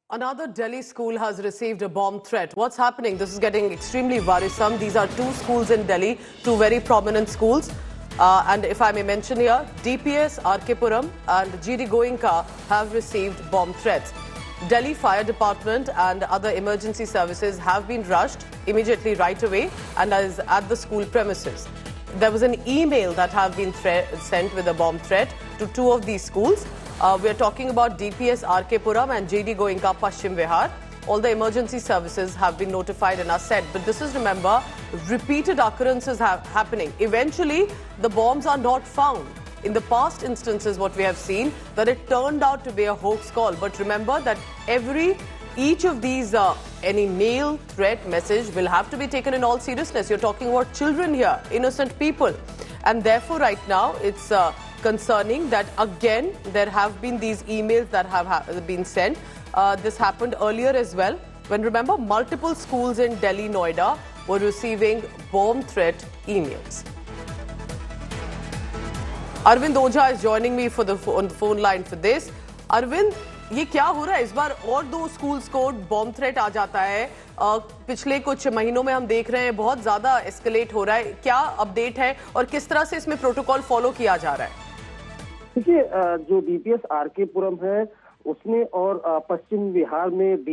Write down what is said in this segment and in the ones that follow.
Another Delhi school has received a bomb threat. What's happening? This is getting extremely worrisome. These are two schools in Delhi, two very prominent schools. And if I may mention here, DPS, RK Puram and GD Goenka have received bomb threats. Delhi Fire Department and other emergency services have been rushed immediately right away and is at the school premises. There was an email that have been sent with a bomb threat to two of these schools. We are talking about DPS RK Puram and GD Goenka Paschim Vihar. All the emergency services have been notified and are set. But this is, remember, repeated occurrences happening. Eventually, the bombs are not found. In the past instances, what we have seen, that it turned out to be a hoax call. But remember that each of these, any mail, threat, message will have to be taken in all seriousness. You're talking about children here, innocent people. And therefore, right now, it's concerning that again there have been these emails that have been sent. This happened earlier as well, when, remember, multiple schools in Delhi, Noida were receiving bomb threat emails. Arvind Ojha is joining me on the phone line for this. Arvind, ये क्या हो रहा है इस बार? और दो schools को bomb threat आ जाता है. पिछले कुछ महीनों में हम देख रहे हैं बहुत ज्यादा एस्केलेट हो रहा है. क्या अपडेट है और किस तरह से इसमें प्रोटोकॉल फॉलो किया जा रहा है? देखिए, जो डीपीएस आरके पुरम है उसने और पश्चिम बिहार में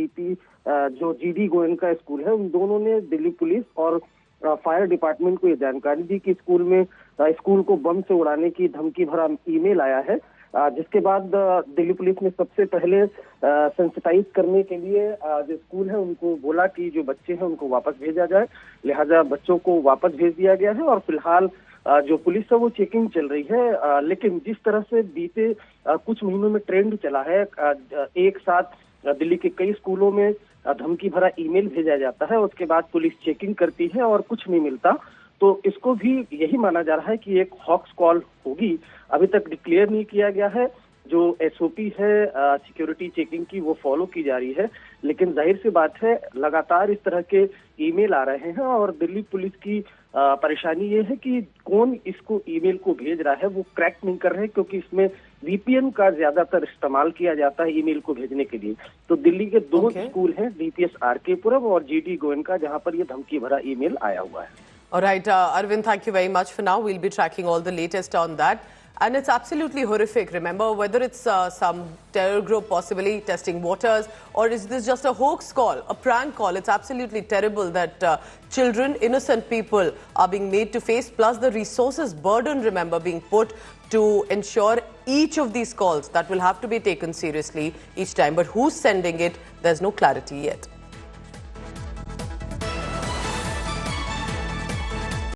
जो जीडी गोयनका स्कूल है, उन दोनों ने दिल्ली पुलिस और फायर डिपार्टमेंट को ये जानकारी दी कि स्कूल को बम से उड़ाने की धमकी भरा ईमेल आया है. जिसके बाद दिल्ली पुलिस ने सबसे पहले सेंसिटाइज करने के लिए जो स्कूल है उनको बोला कि जो बच्चे हैं उनको वापस भेजा जाए. लिहाजा बच्चों को वापस भेज दिया गया है और फिलहाल जो पुलिस है वो चेकिंग चल रही है. लेकिन जिस तरह से बीते कुछ महीनों में ट्रेंड चला है, एक साथ दिल्ली के कई स्कूलों में धमकी भरा ईमेल भेजा जाता है, उसके बाद पुलिस चेकिंग करती है और कुछ नहीं मिलता, तो इसको भी यही माना जा रहा है कि एक हॉक्स कॉल होगी. अभी तक डिक्लेयर नहीं किया गया है. जो एसओपी है सिक्योरिटी चेकिंग की, वो फॉलो की जा रही है. लेकिन जाहिर सी बात है, लगातार इस तरह के ईमेल आ रहे हैं और दिल्ली पुलिस की परेशानी ये है कि कौन इसको ईमेल को भेज रहा है वो क्रैक नहीं कर रहे हैं, क्योंकि इसमें वीपीएन का ज्यादातर इस्तेमाल किया जाता है ईमेल को भेजने के लिए. तो दिल्ली के दो स्कूल हैं, डीपीएस आरके पुरम और जीडी गोयनका, जहां पर ये धमकी भरा ईमेल आया हुआ है. All right, Arvind, thank you very much for now. We'll be tracking all the latest on that. And it's absolutely horrific. Remember, whether it's some terror group possibly testing waters, or is this just a hoax call, a prank call? It's absolutely terrible that children, innocent people are being made to face, plus the resources burden, remember, being put to ensure each of these calls that will have to be taken seriously each time. But who's sending it? There's no clarity yet.